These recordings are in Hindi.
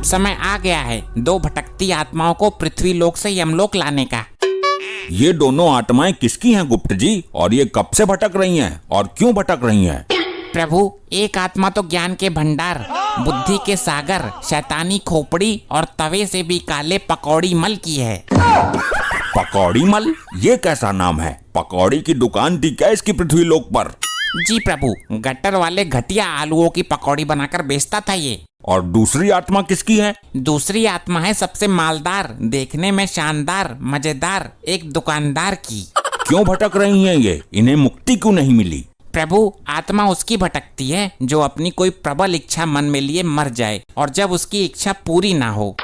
अब समय आ गया है 2 भटकती आत्माओं को पृथ्वी लोक से यमलोक लाने का। ये दोनों आत्माएं किसकी हैं गुप्त जी, और ये कब से भटक रही हैं और क्यों भटक रही हैं? प्रभु, एक आत्मा तो ज्ञान के भंडार, बुद्धि के सागर, शैतानी खोपड़ी और तवे से भी काले पकौड़ी मल की है। पकौड़ी मल? ये कैसा नाम है? पकौड़ी की दुकान थी क्या इसकी पृथ्वी लोक पर? जी प्रभु, गटर वाले घटिया आलूओं की पकौड़ी बनाकर बेचता था ये। और दूसरी आत्मा किसकी है? दूसरी आत्मा है सबसे मालदार, देखने में शानदार, मजेदार एक दुकानदार की। क्यों भटक रही हैं ये? इन्हें मुक्ति क्यों नहीं मिली? प्रभु, आत्मा उसकी भटकती है जो अपनी कोई प्रबल इच्छा मन में लिए मर जाए और जब उसकी इच्छा पूरी ना हो।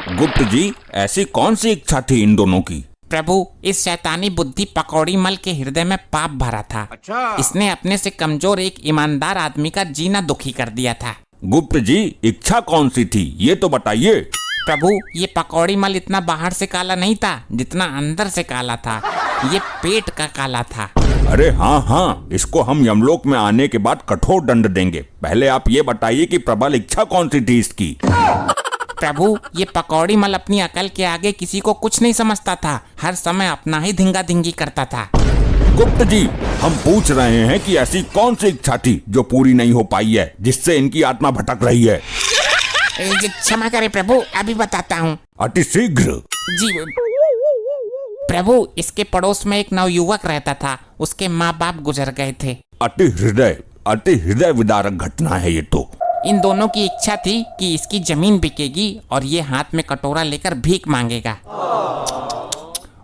गुप्त जी, ऐसी कौन सी इच्छा थी इन दोनों की? प्रभु, इस शैतानी बुद्धि पकौड़ी मल के हृदय में पाप भरा था। अच्छा। इसने अपने से कमजोर एक ईमानदार आदमी का जीना दुखी कर दिया था। गुप्त जी, इच्छा कौन सी थी ये तो बताइए। प्रभु, ये पकौड़ी मल इतना बाहर से काला नहीं था जितना अंदर से काला था। ये पेट का काला था। अरे हाँ, इसको हम यमलोक में आने के बाद कठोर दंड देंगे। पहले आप ये बताइए कि प्रबल इच्छा कौन सी थी इसकी? प्रभु, ये पकौड़ी मल अपनी अकल के आगे किसी को कुछ नहीं समझता था। हर समय अपना ही धिंगा धिंगी करता था। गुप्त जी, हम पूछ रहे हैं कि ऐसी कौन सी इच्छा थी जो पूरी नहीं हो पाई है, जिससे इनकी आत्मा भटक रही है? क्षमा करें प्रभु, अभी बताता हूँ। अति शीघ्र। जी प्रभु, इसके पड़ोस में एक नवयुवक रहता था। उसके माँ बाप गुजर गए थे। अति हृदय विदारक घटना है ये तो। इन दोनों की इच्छा थी कि इसकी जमीन बिकेगी और ये हाथ में कटोरा लेकर भीख मांगेगा।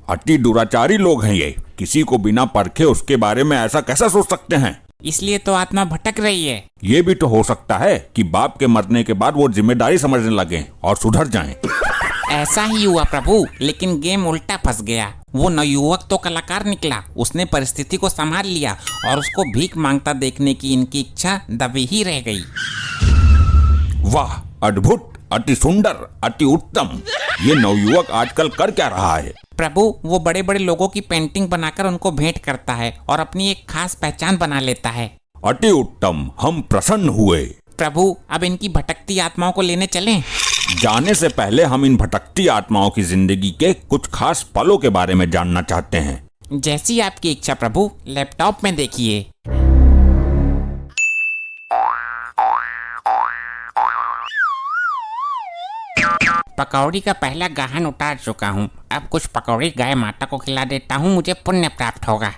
अति दुराचारी लोग हैं ये। किसी को बिना परखे उसके बारे में ऐसा कैसा सोच सकते हैं? इसलिए तो आत्मा भटक रही है। ये भी तो हो सकता है कि बाप के मरने के बाद वो जिम्मेदारी समझने लगे और सुधर जाएं। ऐसा ही हुआ प्रभु, लेकिन गेम उल्टा फंस गया। वो नवयुवक तो कलाकार निकला। उसने परिस्थिति को संभाल लिया और उसको भीख मांगता देखने की इनकी इच्छा दबी ही रह गई। वाह, अद्भुत, अति सुंदर, अति उत्तम। ये नवयुवक आजकल कर क्या रहा है? प्रभु, वो बड़े बड़े लोगों की पेंटिंग बनाकर उनको भेंट करता है और अपनी एक खास पहचान बना लेता है। अति उत्तम, हम प्रसन्न हुए। प्रभु, अब इनकी भटकती आत्माओं को लेने चलें? जाने से पहले हम इन भटकती आत्माओं की जिंदगी के कुछ खास पलों के बारे में जानना चाहते हैं। जैसी आपकी इच्छा प्रभु, लैपटॉप में देखिए। पकौड़ी का पहला गाहन उतार चुका हूँ। अब कुछ पकौड़ी गाय माता को खिला देता हूँ, मुझे पुण्य प्राप्त होगा।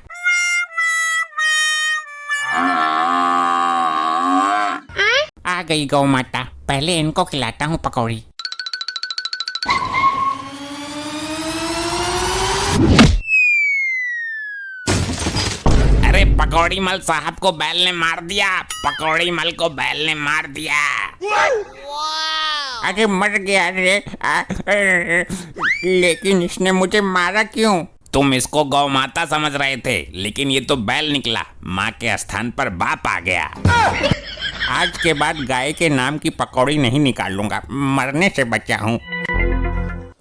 आ गई गौ माता, पहले इनको खिलाता हूँ पकौड़ी। अरे पकौड़ी मल साहब को बैल ने मार दिया। पकौड़ी मल को बैल ने मार दिया। अरे मर गया रे। लेकिन इसने मुझे मारा क्यों? तुम इसको गौ माता समझ रहे थे, लेकिन ये तो बैल निकला। माँ के स्थान पर बाप आ गया। आज के बाद गाय के नाम की पकौड़ी नहीं निकालूंगा, मरने से बचा हूँ।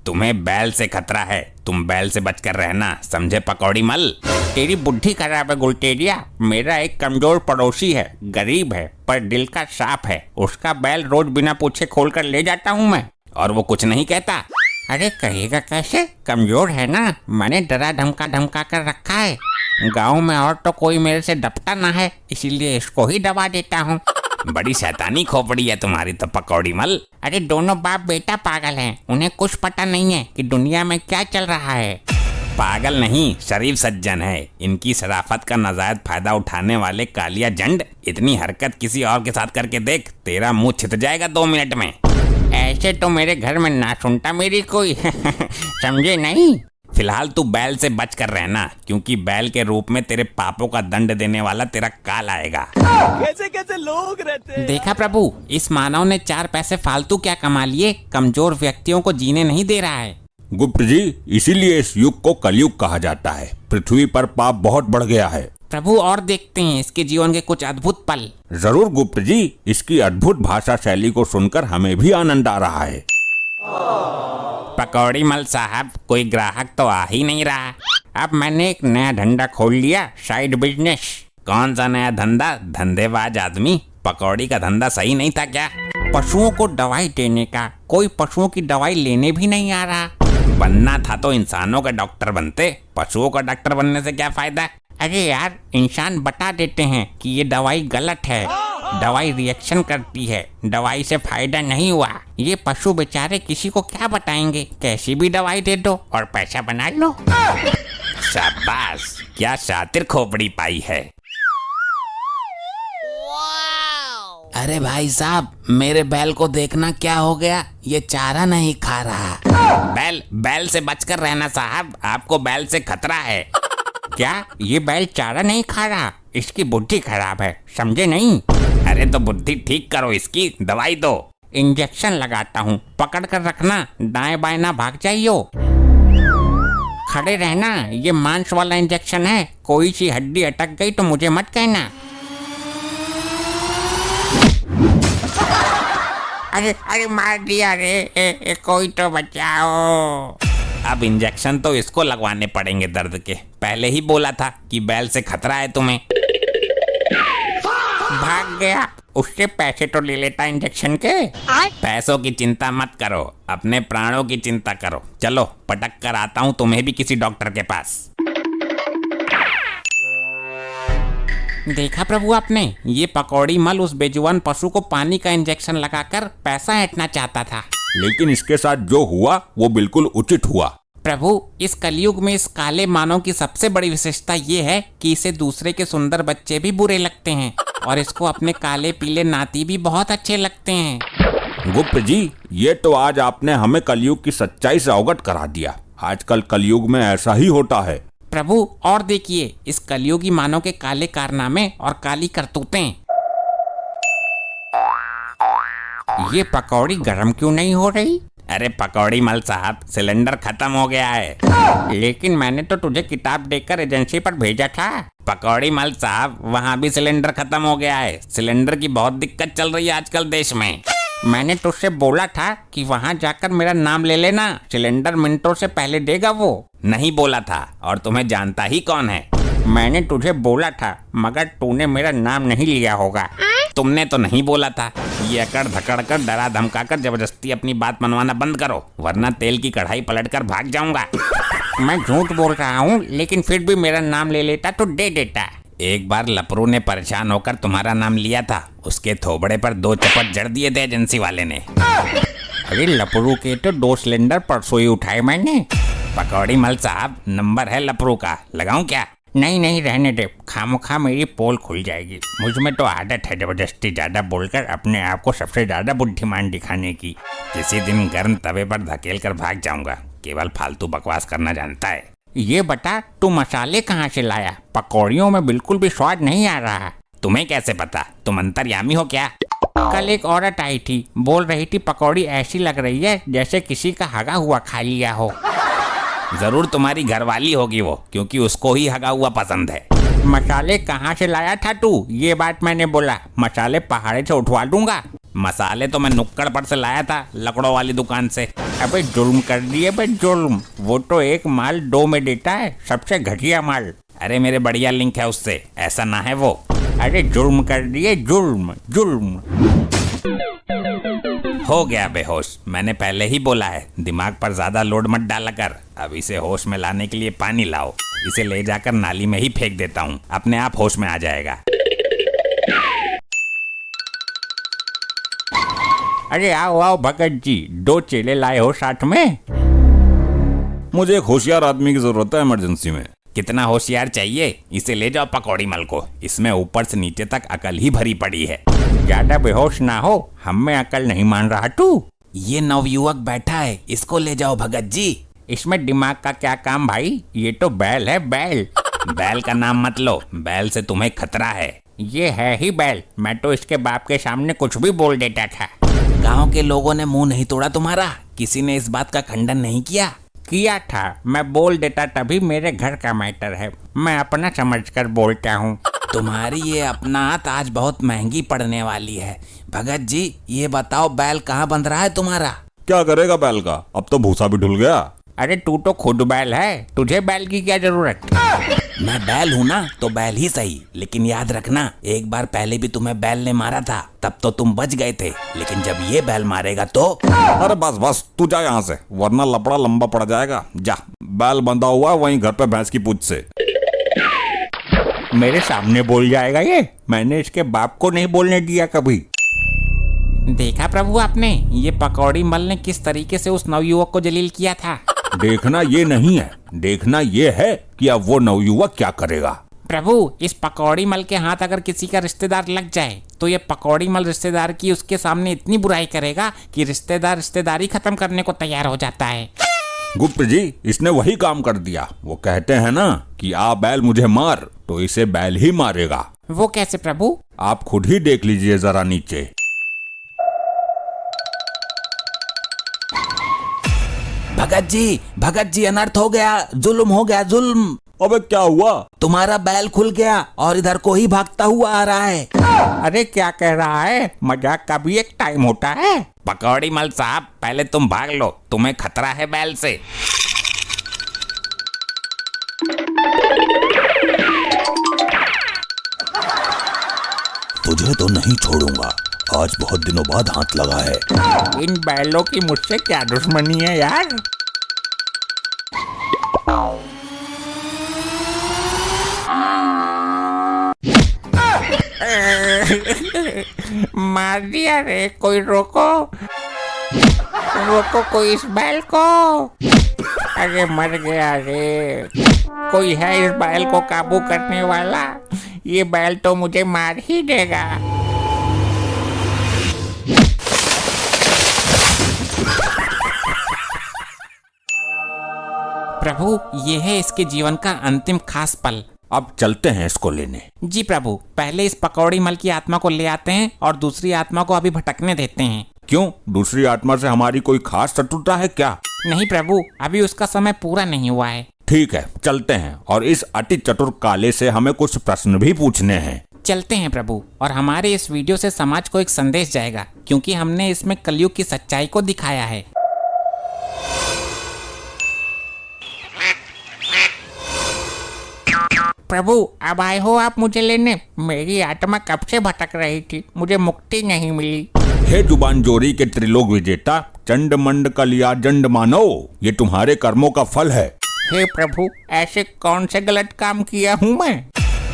तुम्हें बैल से खतरा है, तुम बैल से बचकर रहना, समझे पकौड़ी मल? तेरी बुद्धि खराब है गुलटेरिया। मेरा एक कमजोर पड़ोसी है, गरीब है पर दिल का साफ है। उसका बैल रोज बिना पूछे खोल कर ले जाता हूँ मैं, और वो कुछ नहीं कहता। अरे कहेगा कैसे? कमजोर है ना, मैंने डरा धमका कर रखा है। गाँव में और तो कोई मेरे से दबता ना है, इसीलिए इसको ही दबा देता हूँ। बड़ी शैतानी खोपड़ी है तुम्हारी तो पकौड़ी मल। अरे दोनों बाप बेटा पागल हैं, उन्हें कुछ पता नहीं है कि दुनिया में क्या चल रहा है। पागल नहीं, शरीफ सज्जन है। इनकी शराफत का नाजायज फायदा उठाने वाले कालिया जंड। इतनी हरकत किसी और के साथ करके देख, तेरा मुंह छित जाएगा 2 मिनट में। ऐसे तो मेरे घर में ना सुनता मेरी कोई। समझे नहीं? फिलहाल तू बैल से बच कर रहना, क्योंकि बैल के रूप में तेरे पापों का दंड देने वाला तेरा काल आएगा। कैसे कैसे लोग रहते हैं। देखा प्रभु, इस मानव ने 4 पैसे फालतू क्या कमा लिए, कमजोर व्यक्तियों को जीने नहीं दे रहा है। गुप्त जी, इसीलिए इस युग को कलयुग कहा जाता है। पृथ्वी पर पाप बहुत बढ़ गया है। प्रभु, और देखते हैं इसके जीवन के कुछ अद्भुत पल। जरूर गुप्त जी, इसकी अद्भुत भाषा शैली को सुनकर हमें भी आनंद आ रहा है। पकौड़ी मल साहब, कोई ग्राहक तो आ ही नहीं रहा। अब मैंने एक नया धंधा खोल लिया, साइड बिजनेस। कौन सा नया धंधा? धंधेबाज आदमी, पकौड़ी का धंधा सही नहीं था क्या? पशुओं को दवाई देने का, कोई पशुओं की दवाई लेने भी नहीं आ रहा। बनना था तो इंसानों का डॉक्टर बनते, पशुओं का डॉक्टर बनने से क्या फायदा। अरे यार, इंसान बता देते हैं कि ये दवाई गलत है, दवाई रिएक्शन करती है, दवाई से फायदा नहीं हुआ। ये पशु बेचारे किसी को क्या बताएंगे, कैसी भी दवाई दे दो और पैसा बना लो। शाबाश, क्या शातिर खोपड़ी पाई है। अरे भाई साहब, मेरे बैल को देखना क्या हो गया, ये चारा नहीं खा रहा। बैल से बचकर रहना साहब, आपको बैल से खतरा है। क्या ये बैल चारा नहीं खा रहा? इसकी बुद्धि खराब है, समझे नहीं? अरे तो बुद्धि ठीक करो, इसकी दवाई दो। इंजेक्शन लगाता हूँ, पकड़ कर रखना, दाएं बाएं ना भाग जाइयो। खड़े रहना, ये मांस वाला इंजेक्शन है, कोई सी हड्डी अटक गई तो मुझे मत कहना। अरे मार दिया रे, कोई तो बचाओ। अब इंजेक्शन तो इसको लगवाने पड़ेंगे दर्द के, पहले ही बोला था कि बैल से खतरा है तुम्हें। भाग गया, उससे पैसे तो ले लेता इंजेक्शन के। पैसों की चिंता मत करो, अपने प्राणों की चिंता करो। चलो पटक कर आता हूँ तुम्हें भी किसी डॉक्टर के पास। देखा प्रभु आपने, ये पकौड़ी मल उस बेजुबान पशु को पानी का इंजेक्शन लगाकर पैसा ऐंठना चाहता था, लेकिन इसके साथ जो हुआ वो बिल्कुल उचित हुआ। प्रभु इस कलयुग में इस काले मानव की सबसे बड़ी विशेषता ये है कि इसे दूसरे के सुंदर बच्चे भी बुरे लगते हैं और इसको अपने काले पीले नाती भी बहुत अच्छे लगते हैं। गुप्त जी, ये तो आज आपने हमें कलयुग की सच्चाई से अवगत करा दिया। आजकल कलयुग में ऐसा ही होता है। प्रभु और देखिए इस कलयुगी मानव के काले कारनामे और काली करतूतें। ये पकौड़ी गर्म क्यों नहीं हो रही? अरे पकौड़ी मल साहब, सिलेंडर खत्म हो गया है। लेकिन मैंने तो तुझे किताब देकर एजेंसी पर भेजा था। पकौड़ी मल साहब, वहाँ भी सिलेंडर खत्म हो गया है। सिलेंडर की बहुत दिक्कत चल रही है आजकल देश में। मैंने तुझसे बोला था कि वहाँ जाकर मेरा नाम ले लेना, सिलेंडर मिनटों से पहले देगा वो। नहीं बोला था, और तुम्हें जानता ही कौन है। मैंने तुझे बोला था, मगर तूने मेरा नाम नहीं लिया होगा। तुमने तो नहीं बोला था। ये अकड़ धकड़ कर डरा धमका कर जबरदस्ती अपनी बात मनवाना बंद करो, वरना तेल की कढ़ाई पलटकर भाग जाऊंगा। मैं झूठ बोल रहा हूँ, लेकिन फिर भी मेरा नाम ले लेता तो दे देता। एक बार लपरू ने परेशान होकर तुम्हारा नाम लिया था, उसके थोबड़े पर 2 चपट जड़ दिए थे एजेंसी वाले ने। अरे लपरू के तो 2 सिलेंडर परसों ही उठाए मैंने। पकौड़ी मल साहब, नंबर है लपरू का, लगाऊं क्या? नहीं रहने दे, खामोखा मेरी पोल खुल जाएगी। मुझ में तो आदत है जबरदस्ती ज्यादा बोलकर अपने आप को सबसे ज्यादा बुद्धिमान दिखाने की। किसी दिन गर्म तवे पर धकेल कर भाग जाऊंगा, केवल फालतू बकवास करना जानता है। ये बता, तू मसाले कहाँ से लाया? पकौड़ियों में बिल्कुल भी स्वाद नहीं आ रहा। तुम्हें कैसे पता? तुम अंतर्यामी हो क्या? कल एक औरत आई थी, बोल रही थी पकौड़ी ऐसी लग रही है जैसे किसी का हगा हुआ खा लिया हो। जरूर तुम्हारी घरवाली होगी वो, क्योंकि उसको ही हगा हुआ पसंद है। मसाले कहाँ से लाया था तू? ये बात मैंने बोला, मसाले पहाड़े से उठवा दूंगा। मसाले तो मैं नुक्कड़ पर से लाया था, लकड़ों वाली दुकान से। अबे जुल्म कर दिए बे जुल्म, वो तो एक माल 2 में देता है, सबसे घटिया माल। अरे मेरे बढ़िया लिंक है उससे, ऐसा ना है वो। अरे जुल्म कर दिए, जुल्म जुल्म। हो गया बेहोश, मैंने पहले ही बोला है, दिमाग पर ज्यादा लोड मत डाला कर। अब इसे होश में लाने के लिए पानी लाओ, इसे ले जाकर नाली में ही फेंक देता हूँ, अपने आप होश में आ जाएगा। अरे आओ भगत जी, 2 चेले लाए हो साथ में? मुझे एक होशियार आदमी की जरूरत है इमरजेंसी में। कितना होशियार चाहिए? इसे ले जाओ पकौड़ी मल को, इसमें ऊपर से नीचे तक अकल ही भरी पड़ी है। ज्यादा बेहोश ना हो, हम में अकल नहीं मान रहा तू। ये नवयुवक बैठा है, इसको ले जाओ भगत जी। इसमें दिमाग का क्या काम भाई? ये तो बैल है, बैल। बैल का नाम मत लो, बैल से तुम्हें खतरा है। ये है ही बैल, मैं तो इसके बाप के सामने कुछ भी बोल देता था। गांव के लोगों ने मुंह नहीं तोड़ा तुम्हारा? किसी ने इस बात का खंडन नहीं किया? किया था, मैं बोल देता, तभी मेरे घर का मैटर है, मैं अपना समझकर बोलता हूँ। तुम्हारी ये अपनात आज बहुत महंगी पड़ने वाली है। भगत जी ये बताओ, बैल कहाँ बंध रहा है तुम्हारा? क्या करेगा बैल का, अब तो भूसा भी ढुल गया। अरे तू तो खुद बैल है, तुझे बैल की क्या जरूरत? मैं बैल हूँ ना तो बैल ही सही, लेकिन याद रखना एक बार पहले भी तुम्हें बैल ने मारा था, तब तो तुम बच गए थे, लेकिन जब ये बैल मारेगा तो। अरे बस बस तू जा यहाँ से, वरना लपड़ा लंबा पड़ जाएगा। जा, बैल बंधा हुआ वहीं घर पे भैंस की पूंछ से। मेरे सामने बोल जाएगा ये? मैंने इसके बाप को नहीं बोलने दिया कभी। देखा प्रभु आपने, ये पकौड़ी मल ने किस तरीके से उस नवयुवक को जलील किया था। देखना ये नहीं है, देखना ये है कि अब वो नवयुवक क्या करेगा। प्रभु, इस पकौड़ी मल के हाथ अगर किसी का रिश्तेदार लग जाए तो ये पकौड़ी मल रिश्तेदार की उसके सामने इतनी बुराई करेगा कि रिश्तेदार रिश्तेदारी खत्म करने को तैयार हो जाता है। गुप्त जी, इसने वही काम कर दिया। वो कहते हैं ना कि आ बैल मुझे मार, तो इसे बैल ही मारेगा। वो कैसे प्रभु? आप खुद ही देख लीजिए जरा नीचे। भगत जी अनर्थ हो गया, जुल्म हो गया, जुल्म। अबे क्या हुआ? तुम्हारा बैल खुल गया और इधर को ही भागता हुआ आ रहा है। अरे क्या कह रहा है? मजाक का भी एक टाइम होता है। पकौड़ी मल साहब, पहले तुम भाग लो, तुम्हें खतरा है बैल से। तुझे तो नहीं छोड़ूंगा, आज बहुत दिनों बाद हाथ लगा है। इन बैलों की मुझसे क्या दुश्मनी है यार? मार दिया रे, कोई रोको, रोको कोई इस बैल को। अरे मर गया रे, कोई है इस बैल को काबू करने वाला? ये बैल तो मुझे मार ही देगा। प्रभु, ये है इसके जीवन का अंतिम खास पल। अब चलते हैं इसको लेने। जी प्रभु, पहले इस पकौड़ी मल की आत्मा को ले आते हैं और दूसरी आत्मा को अभी भटकने देते हैं। क्यों, दूसरी आत्मा से हमारी कोई खास शत्रुता है क्या? नहीं प्रभु, अभी उसका समय पूरा नहीं हुआ है। ठीक है, चलते हैं, और इस अति चतुर काले से हमें कुछ प्रश्न भी पूछने हैं। चलते हैं प्रभु, और हमारे इस वीडियो से समाज को एक संदेश जाएगा, क्योंकि हमने इसमें कलयुग की सच्चाई को दिखाया है। प्रभु, अब आए हो आप मुझे लेने? मेरी आत्मा कब से भटक रही थी, मुझे मुक्ति नहीं मिली। हे जुबान जोरी के त्रिलोक विजेता, चंड मंड कलिया जंड मानो, ये तुम्हारे कर्मों का फल है। हे प्रभु, ऐसे कौन से गलत काम किया हूँ मैं?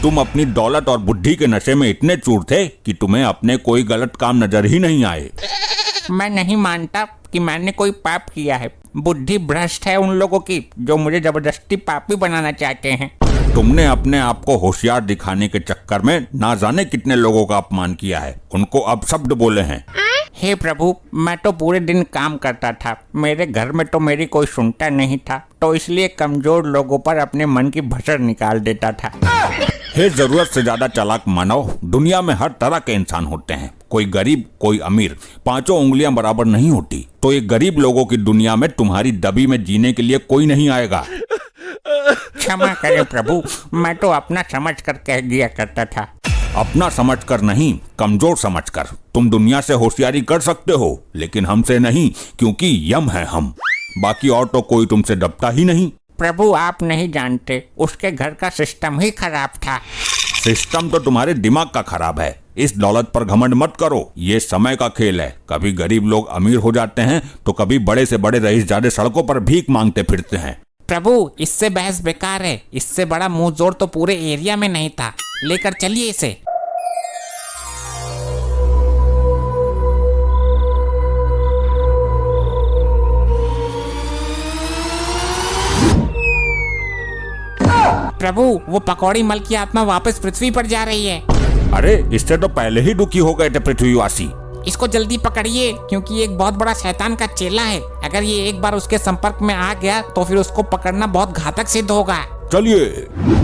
तुम अपनी दौलत और बुद्धि के नशे में इतने चूर थे कि तुम्हें अपने कोई गलत काम नजर ही नहीं आए। मैं नहीं मानता कि मैंने कोई पाप किया है। बुद्धि भ्रष्ट है उन लोगों की जो मुझे जबरदस्ती पापी बनाना चाहते हैं। तुमने अपने आप को होशियार दिखाने के चक्कर में ना जाने कितने लोगों का अपमान किया है, उनको अब शब्द बोले हैं। हे प्रभु, मैं तो पूरे दिन काम करता था, मेरे घर में तो मेरी कोई सुनता नहीं था, तो इसलिए कमजोर लोगों पर अपने मन की भसड़ निकाल देता था। हे जरूरत से ज्यादा चालाक मानव, दुनिया में हर तरह के इंसान होते हैं, कोई गरीब कोई अमीर, पांचों उंगलियां बराबर नहीं होती। तो एक गरीब लोगों की दुनिया में तुम्हारी दबी में जीने के लिए कोई नहीं आएगा। क्षमा करें प्रभु, मैं तो अपना समझ कर कह दिया करता था। अपना समझकर नहीं, कमजोर समझकर। तुम दुनिया से होशियारी कर सकते हो, लेकिन हमसे नहीं, क्योंकि यम है हम। बाकी और तो कोई तुमसे दबता ही नहीं। प्रभु, आप नहीं जानते, उसके घर का सिस्टम ही खराब था। सिस्टम तो तुम्हारे दिमाग का खराब है। इस दौलत पर घमंड मत करो, ये समय का खेल है। कभी गरीब लोग अमीर हो जाते हैं तो कभी बड़े से बड़े रईसजादे सड़कों पर भीख मांगते फिरते हैं। प्रभु, इससे बहस बेकार है, इससे बड़ा मुंह जोड़ तो पूरे एरिया में नहीं था। लेकर चलिए इसे। प्रभु, वो पकौड़ी मल की आत्मा वापस पृथ्वी पर जा रही है। अरे, इससे तो पहले ही दुखी हो गए थे पृथ्वीवासी। इसको जल्दी पकड़िए, क्योंकि ये एक बहुत बड़ा शैतान का चेला है। अगर ये एक बार उसके संपर्क में आ गया तो फिर उसको पकड़ना बहुत घातक सिद्ध होगा। चलिए।